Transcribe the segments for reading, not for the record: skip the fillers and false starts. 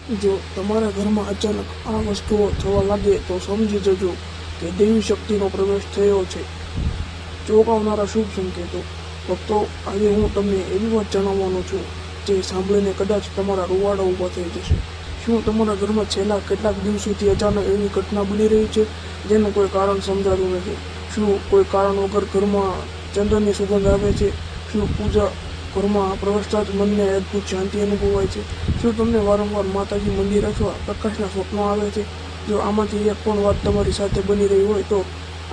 જો તમારા ઘરમાં અચાનક આ વસ્તુઓ થવા લાગે તો સમજી જજો કે દેવી શક્તિનો પ્રવેશ થયો છે. ચોંકાવનારા શુભ સંકેતો. ભક્તો, આજે હું તમને એવી વાત જણાવવાનો છું જે સાંભળીને કદાચ તમારા રૂવાડા ઊભા થઈ જશે. શું તમારા ઘરમાં છેલ્લા કેટલાક દિવસોથી અચાનક એવી ઘટના બની રહી છે જેનું કોઈ કારણ સમજાતું નથી? શું કોઈ કારણ વગર ઘરમાં ચંદનની સુગંધ આવે છે? શું પૂજા ઘરમાં પ્રવેશતા જ મનને અદ્ભુત શાંતિ અનુભવાય છે? શું તમને વારંવાર માતાજી મંદિર અથવા પ્રકાશના સ્વપ્નો આવે છે? જો આમાંથી એક પણ વાત તમારી સાથે બની રહી હોય તો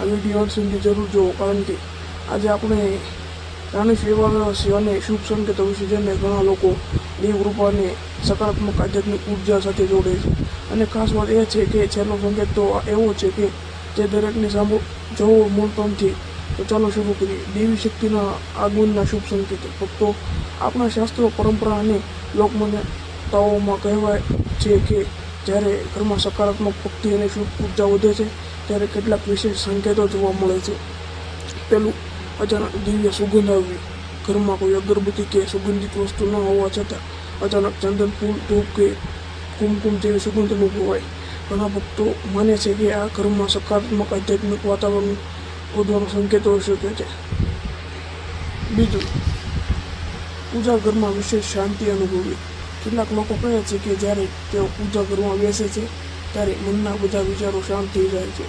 આ વિડીયો અંત સુધી જરૂર જુઓ, કારણ કે આજે આપણે જાણીશું એવા રહસ્ય અને શુભ સંકેતો વિશે જેને ઘણા લોકો દેવકૃપા અને સકારાત્મક આધ્યાત્મિક ઉર્જા સાથે જોડે છે. અને ખાસ વાત એ છે કે છેલ્લો સંકેત તો એવો છે કે જે દરેકને જોવો મળતો નથી. તો ચાલો શરૂ કરીએ. દેવી શક્તિના આગમનના શુભ સંકેતો. ભક્તો, આપણા શાસ્ત્રો, પરંપરા અને લોકમાન્યતાઓમાં કહેવાય છે કે જ્યારે ઘરમાં સકારાત્મક ભક્તિ અને શુભ ઉર્જા વધે છે ત્યારે કેટલાક વિશેષ સંકેતો જોવા મળે છે. પહેલું, અચાનક દિવ્ય સુગંધ આવવી. ઘરમાં કોઈ અગરબત્તી કે સુગંધિત વસ્તુ ન હોવા છતાં અચાનક ચંદન, ફૂલ, ધૂપ કે કુમકુમ જેવી સુગંધ અનુભવાય. ઘણા ભક્તો માને છે કે આ ઘરમાં સકારાત્મક આધ્યાત્મિક વાતાવરણ વધવાનો સંકેત હોઈ શકે છે. બીજું, પૂજા ઘરમાં વિશેષ શાંતિ અનુભવી. કેટલાક લોકો કહે છે કે જ્યારે તેઓ પૂજા ઘરમાં બેસે છે ત્યારે મનના બધા વિચારો શાંત થઈ જાય છે.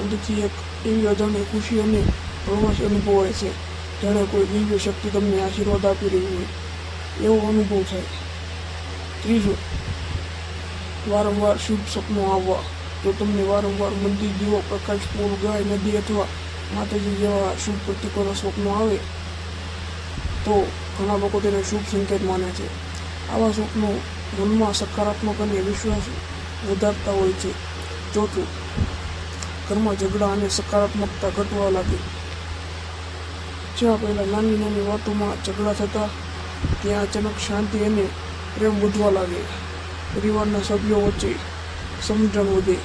અંદરથી એક એવી અજાણી ખુશી અને હળવાશ અનુભવાય છે, જાણે કોઈ દિવ્ય શક્તિ તમને આશીર્વાદ આપી રહી હોય એવો અનુભવ થાય. ત્રીજું, વારંવાર શુભ સપનો આવવા. જો તમને વારંવાર મંદિર, દીવો, પ્રકાશ, ફૂલ, ગાય, નદી અથવા માતાજી જેવા શુભ પ્રતીકોના સ્વપ્નો આવે તો ઘણા લોકો તેને શુભ સંકેત માને છે. આવા સ્વપ્નો મનમાં સકારાત્મક અને વિશ્વાસ વધારતા હોય છે. ચોથું, ઘરમાં ઝઘડા અને સકારાત્મકતા ઘટવા લાગે. જ્યાં પહેલાં નાની નાની વાતોમાં ઝઘડા થતા ત્યાં અચાનક શાંતિ અને પ્રેમ વધવા લાગે. પરિવારના સભ્યો વચ્ચે સમજણ વધે.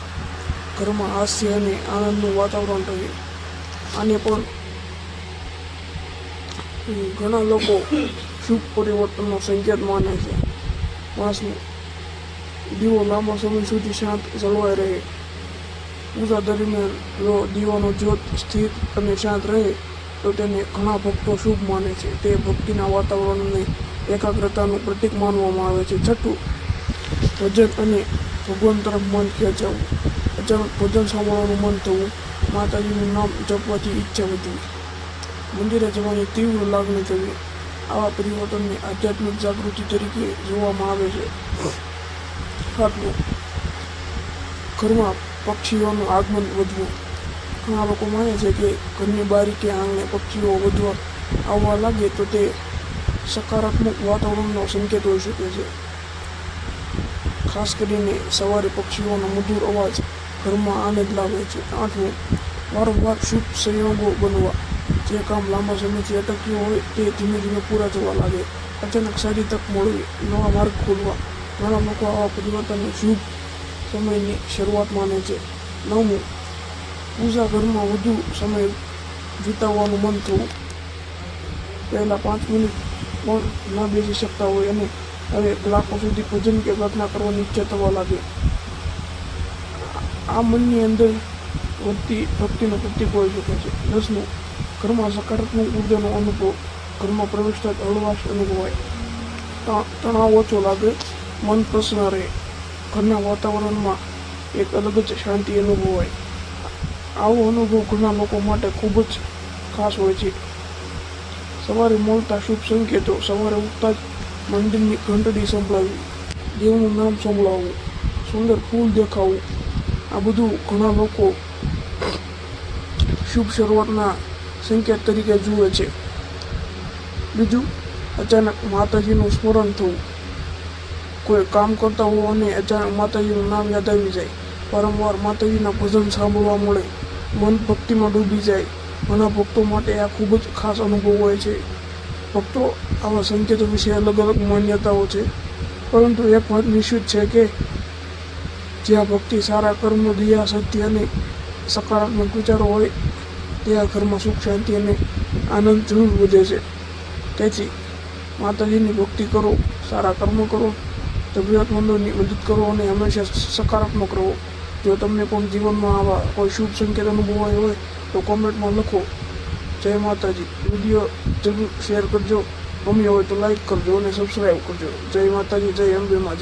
ઘરમાં હાસ્ય અને આનંદનું વાતાવરણ રહે. આને પણ ઘણા લોકો શુભ પરિવર્તનનો સંકેત માને છે. પાંચમું, દીવો લાંબા સમય સુધી શાંત જળવાઈ રહે. પૂજા દરમિયાન જો દીવાનો જ્યોત સ્થિર અને શાંત રહે તો તેને ઘણા ભક્તો શુભ માને છે. તે ભક્તિના વાતાવરણને એકાગ્રતાનું પ્રતીક માનવામાં આવે છે. છઠ્ઠું, ભજન અને ભગવાન તરફ મન ખેંચાવું. અચાનક ભજન સાંભળવાનું મન થવું. માતાજીનું નામ જપવાથી ઈચ્છા વધવી. મંદિરે જવાની તીવ્ર લાગણી થવી. આવા પરિવર્તનને આધ્યાત્મિક જાગૃતિ તરીકે જોવામાં આવે છે. સાતમું, ઘરમાં પક્ષીઓનું આગમન વધવું. ઘણા લોકો માને છે કે ઘરની બારી કે આંગણે પક્ષીઓ આવવા લાગે તો તે સકારાત્મક વાતાવરણનો સંકેત હોઈ શકે છે. ખાસ કરીને સવારે પક્ષીઓનો મધુર અવાજ ઘરમાં આનંદ લાવે છે. આઠમું, વારંવાર શુભ સંયોગો બનવા. જે કામ લાંબા સમયથી અટક્યું હોય તે ધીમે ધીમે પૂરા થવા લાગે. અચાનક સારી તક મળવી, નવા માર્ગ ખોલવા. ઘણા લોકો આવા પરિવર્તનને શુભ સમયની શરૂઆત માને છે. નવમું, પૂજા ઘરમાં વધુ સમય વિતાવવાનું મન થવું. પહેલાં 5 મિનિટ પણ ન બેસી શકતા હોય અને હવે કલાકો સુધી ભજન કે પ્રાર્થના કરવાની ઈચ્છા થવા લાગે. આ મનની અંદર વધતી ભક્તિનું પ્રતીક હોઈ શકે છે. 10મું, ઘરમાં સકારાત્મક ઉર્જાનો અનુભવ. ઘરમાં પ્રવેશતા જ હળવાશ અનુભવાય. તણાવ ઓછો લાગે, મન પ્રસન્ન રહે. ઘરના વાતાવરણમાં એક અલગ જ શાંતિ અનુભવાય. આવો અનુભવ ઘણા લોકો માટે ખૂબ જ ખાસ હોય છે. સવારે મળતા શુભ સંકેતો. સવારે ઉઠતા જ મંદિરની ઘંટડી સંભળાવી, દેવનું નામ સંભળાવવું, સુંદર ફૂલ દેખાવું. આ બધું ઘણા લોકો શુભ શરૂઆતના સંકેત તરીકે જુએ છે. બીજું, અચાનક માતાજીનું સ્મરણ થવું. કોઈ કામ કરતા હોવ અને અચાનક માતાજીનું નામ યાદ આવી જાય. વારંવાર માતાજીના ભજન સાંભળવા મળે. મન ભક્તિમાં ડૂબી જાય. ઘણા ભક્તો માટે આ ખૂબ જ ખાસ અનુભવ હોય છે. ભક્તો, આવા સંકેતો વિશે અલગ અલગ માન્યતાઓ છે, પરંતુ એક વાત નિશ્ચિત છે કે જ્યાં ભક્તિ, સારા કર્મ, દયા, સત્ય અને સકારાત્મક વિચારો હોય ત્યાં ઘરમાં સુખ, શાંતિ અને આનંદ જરૂર વધે છે. તેથી માતાજીની ભક્તિ કરો, સારા કર્મ કરો જરૂરિયાતમંદોની મદદ કરો અને હંમેશા સકારાત્મક રહો. જો તમને પણ જીવનમાં આવા કોઈ શુભ સંકેત અનુભવાય હોય તો કોમેન્ટમાં લખો. જય માતાજી. વિડીયો જરૂર શેર કરજો. ગમ્યો હોય તો લાઈક કરજો અને સબસ્ક્રાઈબ કરજો. જય માતાજી. જય અંબેમાં.